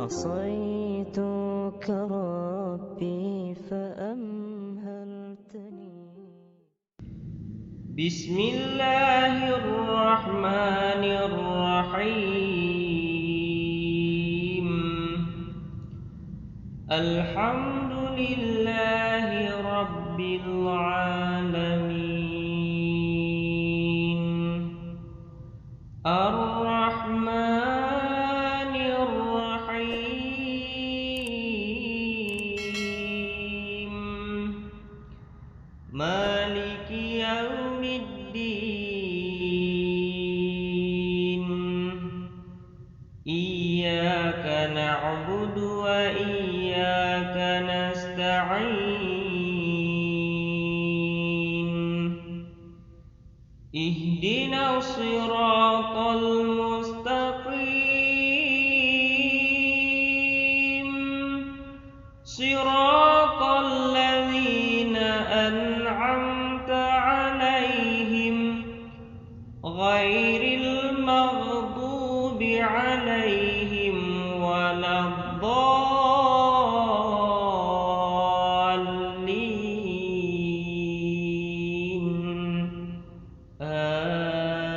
عصيتك ربي فأمهلتني. بسم الله الرحمن الرحيم. الحمد لله رب العالمين. الرحمن الرحيم. مالك يوم الدين. إياك نعبد وإياك نستعين. اهدنا الصراط المستقيم، صراط الذين أنعمت عليهم غير المغضوب عليهم ولا الضالين. آمين.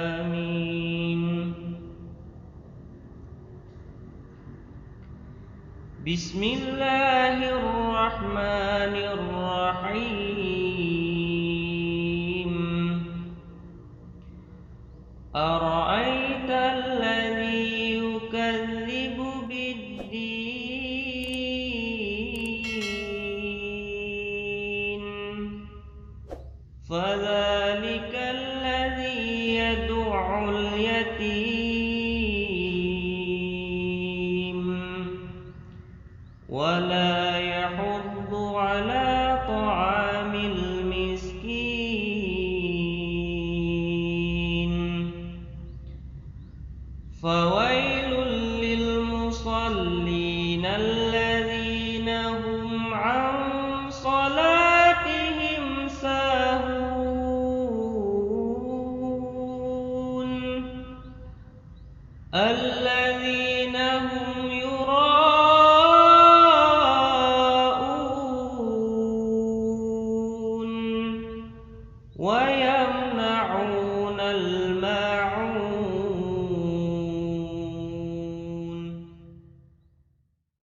بسم الله الرحمن الرحيم. أرأيت الذي يكذب بالدين؟ فذلك الذي يدع اليتيم ولا يحض على طعام المسكين.